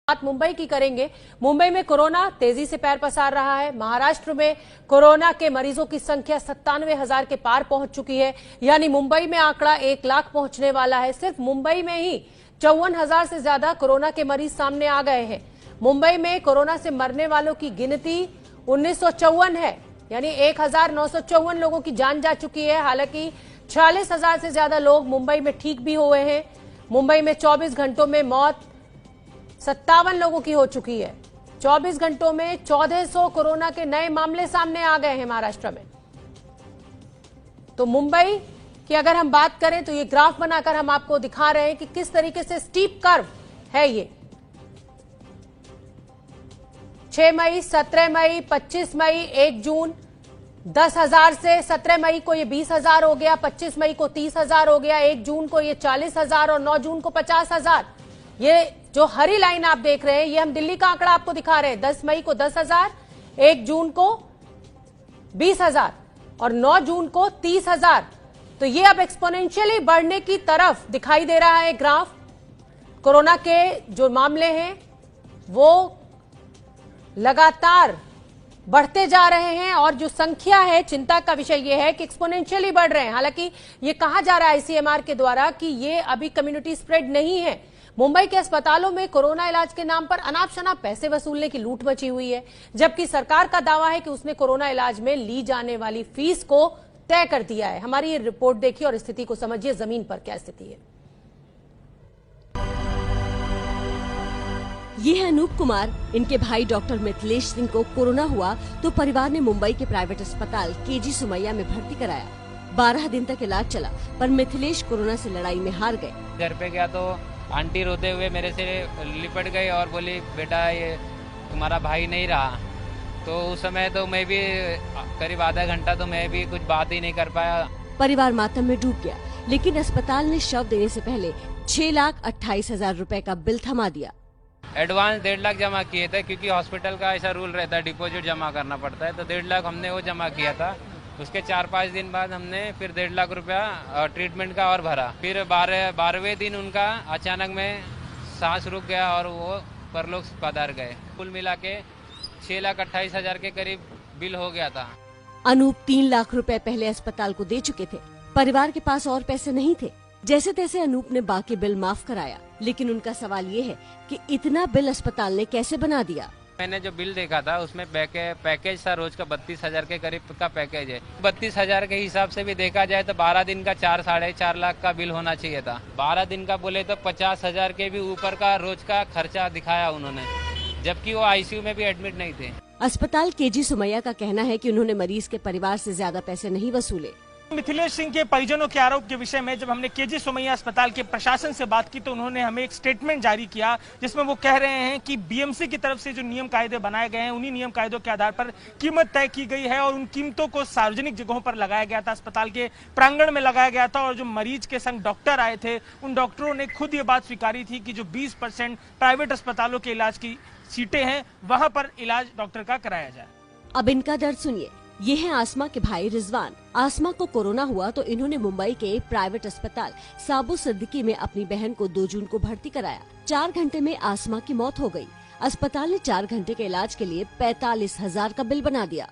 बात मुंबई की करेंगे। मुंबई में कोरोना तेजी से पैर पसार रहा है। महाराष्ट्र में कोरोना के मरीजों की संख्या 97,000 के पार पहुंच चुकी है, यानी मुंबई में आंकड़ा 1 लाख पहुंचने वाला है। सिर्फ मुंबई में ही 54,000 से ज्यादा कोरोना के मरीज सामने आ गए हैं। मुंबई में कोरोना से मरने वालों की गिनती 1954 है, यानी 1,954 लोगों की जान जा चुकी है। हालांकि 46,000 से ज्यादा लोग मुंबई में ठीक भी हुए हैं। मुंबई में 24 घंटों में मौत 57 लोगों की हो चुकी है। 24 घंटों में 1400 कोरोना के नए मामले सामने आ गए हैं महाराष्ट्र में। तो मुंबई की अगर हम बात करें तो ये ग्राफ बनाकर हम आपको दिखा रहे हैं कि किस तरीके से स्टीप कर्व है ये। 6 मई, 17 मई, 25 मई, 1 जून 10,000 से 17 मई को ये 20,000 हो गया, 25 मई को 30,000 हो गया, 1 जून को ये 40,000 और 9 जून को 50,000। ये जो हरी लाइन आप देख रहे हैं ये हम दिल्ली का आंकड़ा आपको दिखा रहे हैं। 10 मई को 10,000, 1 जून को 20,000 और 9 जून को 30,000। तो ये अब एक्सपोनेंशियली बढ़ने की तरफ दिखाई दे रहा है ग्राफ। कोरोना के जो मामले हैं वो लगातार बढ़ते जा रहे हैं और जो संख्या है, चिंता का विषय यह है कि एक्सपोनेंशियली बढ़ रहे हैं। हालांकि ये कहा जा रहा है आईसीएमआर के द्वारा कि ये अभी कम्युनिटी स्प्रेड नहीं है। मुंबई के अस्पतालों में कोरोना इलाज के नाम पर अनाप शनाप पैसे वसूलने की लूट मची हुई है, जबकि सरकार का दावा है कि उसने कोरोना इलाज में ली जाने वाली फीस को तय कर दिया है। हमारी ये रिपोर्ट देखिए और स्थिति को समझिए, जमीन पर क्या स्थिति है। ये है अनूप कुमार। इनके भाई डॉक्टर मिथिलेश सिंह को कोरोना हुआ तो परिवार ने मुंबई के प्राइवेट अस्पताल केजी सुमैया में भर्ती कराया। 12 दिन तक इलाज चला, पर मिथिलेश कोरोना से लड़ाई में हार गए। घर पे गया तो आंटी रोते हुए मेरे से लिपट गई और बोली, बेटा ये तुम्हारा भाई नहीं रहा। तो उस समय तो मैं भी करीब आधा घंटा तो मैं भी कुछ बात ही नहीं कर पाया। परिवार मातम में डूब गया, लेकिन अस्पताल ने शव देने से पहले 6,28,000 रुपए का बिल थमा दिया। एडवांस 1.5 लाख जमा किए थे, क्योंकि हॉस्पिटल का ऐसा रूल रहता है, डिपॉजिट जमा करना पड़ता है। तो 1.5 लाख हमने वो जमा किया था। उसके 4-5 दिन बाद हमने फिर 1.5 लाख रुपया ट्रीटमेंट का और भरा। फिर 12वें दिन उनका अचानक में सांस रुक गया और वो परलोक पधार गए। कुल मिला के 6,28,000 के करीब बिल हो गया था। अनूप 3 लाख रुपए पहले अस्पताल को दे चुके थे। परिवार के पास और पैसे नहीं थे। जैसे तैसे अनूप ने बाकी बिल माफ कराया, लेकिन उनका सवाल ये है कि इतना बिल अस्पताल ने कैसे बना दिया। मैंने जो बिल देखा था उसमें पैकेज था रोज का 32,000 के करीब का पैकेज है। 32,000 के हिसाब से भी देखा जाए तो 12 दिन का 4-4.5 लाख का बिल होना चाहिए था। 12 दिन का बोले तो 50,000 के भी ऊपर का रोज का खर्चा दिखाया उन्होंने, जबकि वो आईसीयू में भी एडमिट नहीं थे। अस्पताल केजी सुमैया का कहना है कि उन्होंने मरीज के परिवार से ज्यादा पैसे नहीं वसूले। मिथिलेश सिंह के परिजनों के आरोप के विषय में जब हमने केजी सुमैया अस्पताल के प्रशासन से बात की तो उन्होंने हमें एक स्टेटमेंट जारी किया, जिसमें वो कह रहे हैं कि बीएमसी की तरफ से जो नियम कायदे बनाए गए हैं उन्हीं नियम कायदों के आधार पर कीमत तय की गई है और उन कीमतों को सार्वजनिक जगहों पर लगाया गया था, अस्पताल के प्रांगण में लगाया गया था। और जो मरीज के संग डॉक्टर आए थे उन डॉक्टरों ने खुद ये बात स्वीकारी थी कि जो 20% प्राइवेट अस्पतालों के इलाज की सीटें हैं वहां पर इलाज डॉक्टर का कराया जाए। अब इनका दर्द सुनिए। ये है आसमा के भाई रिजवान। आसमा को कोरोना हुआ तो इन्होंने मुंबई के प्राइवेट अस्पताल साबु सिद्दीकी में अपनी बहन को 2 जून को भर्ती कराया। 4 घंटे में आसमा की मौत हो गई। अस्पताल ने 4 घंटे के इलाज के लिए 45,000 का बिल बना दिया।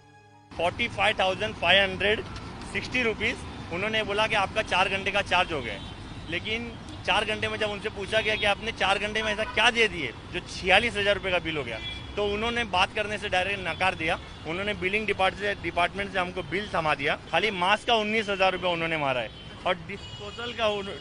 45,560 रुपीज उन्होंने बोला कि आपका 4 घंटे का चार्ज हो गया। लेकिन 4 घंटे में जब उनसे पूछा गया कि आपने 4 घंटे में ऐसा क्या दे दिए जो 46,000 रुपए का बिल हो गया, तो उन्होंने बात करने से डायरेक्ट नकार दिया। उन्होंने बिलिंग डिपार्टमेंट से हमको बिल थमा दिया। खाली मास्क का 19,000 रुपये उन्होंने मारा है और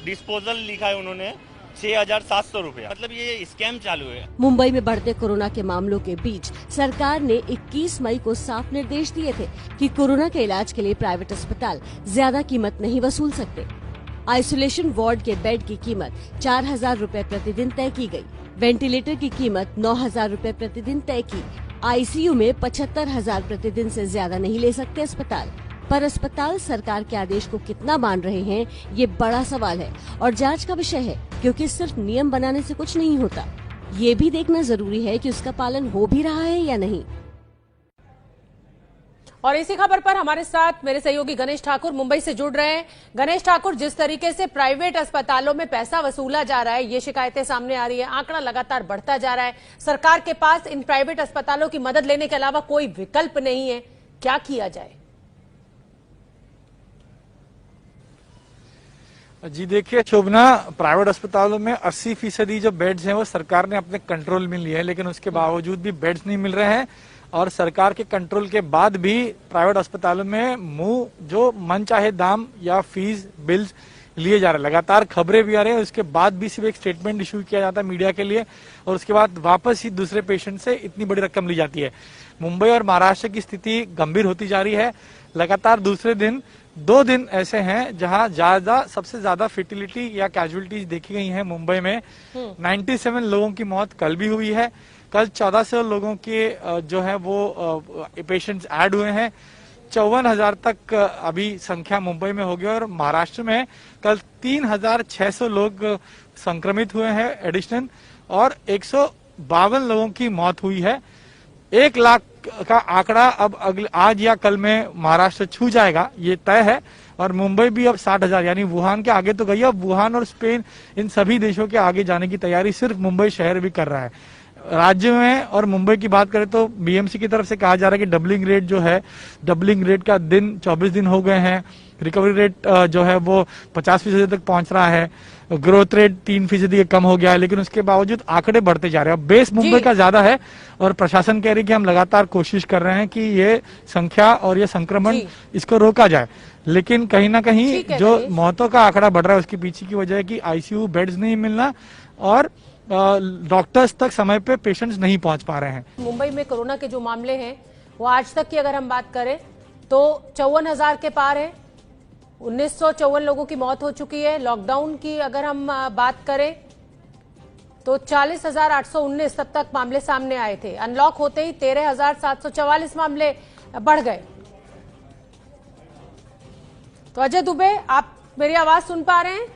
डिस्पोजल लिखा है उन्होंने 6,700 रुपया। मतलब ये स्कैम चालू है। मुंबई में बढ़ते कोरोना के मामलों के बीच सरकार ने 21 मई को साफ निर्देश दिए थे कि कोरोना के इलाज के लिए प्राइवेट अस्पताल ज्यादा कीमत नहीं वसूल सकते। आइसोलेशन वार्ड के बेड की कीमत 4,000 रुपए प्रतिदिन तय की गई। वेंटिलेटर की कीमत 9,000 रुपए प्रतिदिन तय की। आईसीयू में 75,000 प्रतिदिन से ज्यादा नहीं ले सकते अस्पताल। पर अस्पताल सरकार के आदेश को कितना मान रहे हैं ये बड़ा सवाल है और जांच का विषय है, क्योंकि सिर्फ नियम बनाने से कुछ नहीं होता। ये भी देखना जरूरी है कि उसका पालन हो भी रहा है या नहीं। और इसी खबर पर हमारे साथ मेरे सहयोगी गणेश ठाकुर मुंबई से जुड़ रहे हैं। गणेश ठाकुर, जिस तरीके से प्राइवेट अस्पतालों में पैसा वसूला जा रहा है, ये शिकायतें सामने आ रही है, आंकड़ा लगातार बढ़ता जा रहा है, सरकार के पास इन प्राइवेट अस्पतालों की मदद लेने के अलावा कोई विकल्प नहीं है, क्या किया जाए? जी देखिए शोभना, प्राइवेट अस्पतालों में 80% जो बेड्स हैं वो सरकार ने अपने कंट्रोल में लिए हैं, लेकिन उसके बावजूद भी बेड्स नहीं मिल रहे हैं और सरकार के कंट्रोल के बाद भी प्राइवेट अस्पतालों में जो मन चाहे दाम या फीस बिल्स लिए जा रहे हैं। लगातार खबरें भी आ रही है, उसके बाद भी सिर्फ एक स्टेटमेंट इशू किया जाता है मीडिया के लिए और उसके बाद वापस ही दूसरे पेशेंट से इतनी बड़ी रकम ली जाती है। मुंबई और महाराष्ट्र की स्थिति गंभीर होती जा रही है। लगातार दूसरे दिन 2 दिन ऐसे हैं जहां सबसे ज्यादा फर्टिलिटी या कैजुअलिटीज देखी गई हैं। मुंबई में 97 लोगों की मौत कल भी हुई है। कल 1400 लोगों के जो है वो पेशेंट्स ऐड हुए हैं। 54,000 तक अभी संख्या मुंबई में हो गई और महाराष्ट्र में कल 3,600 लोग संक्रमित हुए हैं एडिशनल और 152 लोगों की मौत हुई है। 1 लाख का आंकड़ा अब आज या कल में महाराष्ट्र छू जाएगा, ये तय है। और मुंबई भी अब 60,000 यानी वुहान के आगे तो गई, अब वुहान और स्पेन इन सभी देशों के आगे जाने की तैयारी सिर्फ मुंबई शहर भी कर रहा है। राज्य में और मुंबई की बात करें तो बीएमसी की तरफ से कहा जा रहा है कि डबलिंग रेट का दिन 24 दिन हो गए हैं। रिकवरी रेट जो है वो 50% तक पहुंच रहा है। ग्रोथ रेट 3% कम हो गया है, लेकिन उसके बावजूद आंकड़े बढ़ते जा रहे हैं। अब बेस मुंबई का ज्यादा है और प्रशासन कह रही है कि हम लगातार कोशिश कर रहे हैं कि ये संख्या और ये संक्रमण इसको रोका जाए, लेकिन कहीं ना कहीं जो मौतों का आंकड़ा बढ़ रहा है उसके पीछे की वजह है कि आईसीयू बेड्स नहीं मिलना और डॉक्टर्स तक समय पे पेशेंट्स नहीं पहुंच पा रहे हैं। मुंबई में कोरोना के जो मामले हैं वो आज तक की अगर हम बात करें तो 54,000 के पार है। 1954 लोगों की मौत हो चुकी है। लॉकडाउन की अगर हम बात करें तो 40,819 तब तक मामले सामने आए थे। अनलॉक होते ही 13,744 मामले बढ़ गए। तो अजय दुबे, आप मेरी आवाज सुन पा रहे हैं?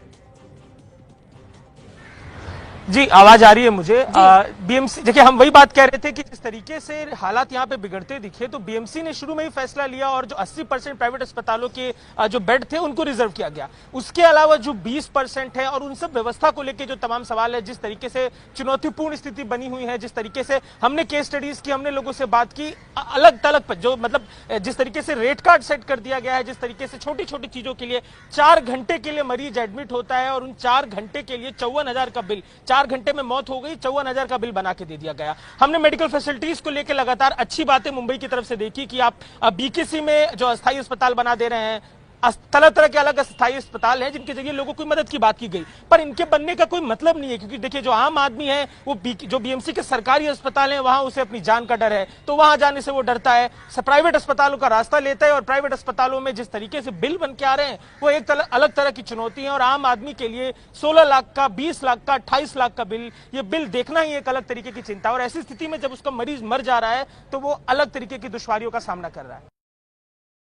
जी, आवाज आ रही है मुझे। बीएमसी, देखिए हम वही बात कह रहे थे कि जिस तरीके से हालात यहाँ पे बिगड़ते दिखे तो बीएमसी ने शुरू में ही फैसला लिया और जो 80% प्राइवेट अस्पतालों के जो बेड थे उनको रिजर्व किया गया। उसके अलावा जो 20% है और उन सब व्यवस्था को लेकर जो तमाम सवाल है, जिस तरीके से चुनौतीपूर्ण स्थिति बनी हुई है, जिस तरीके से हमने केस स्टडीज की, हमने लोगों से बात की, अलग तलग जो मतलब जिस तरीके से रेट कार्ड सेट कर दिया गया है, जिस तरीके से छोटी छोटी चीजों के लिए 4 घंटे के लिए मरीज एडमिट होता है और उन 4 घंटे के लिए 54,000 का बिल, 4 घंटे में मौत हो गई, 54,000 का बिल बना के दे दिया गया। हमने मेडिकल फैसिलिटीज को लेकर लगातार अच्छी बातें मुंबई की तरफ से देखी कि आप बीकेसी में जो अस्थायी अस्पताल बना दे रहे हैं, तरह तरह के अलग अस्थायी अस्पताल हैं जिनके जरिए लोगों को मदद की बात की गई, पर इनके बनने का कोई मतलब नहीं है, क्योंकि देखिए जो आम आदमी है वो जो बीएमसी के सरकारी अस्पताल हैं वहां उसे अपनी जान का डर है, तो वहां जाने से वो डरता है, प्राइवेट अस्पतालों का रास्ता लेता है। और प्राइवेट अस्पतालों में जिस तरीके से बिल बन के आ रहे हैं वो एक अलग तरह की चुनौती है और आम आदमी के लिए 16 लाख का, 20 लाख का, 28 लाख का बिल, ये बिल देखना ही एक अलग तरीके की चिंता। और ऐसी स्थिति में जब उसका मरीज मर जा रहा है तो वो अलग तरीके की दुश्वारियों का सामना कर रहा है।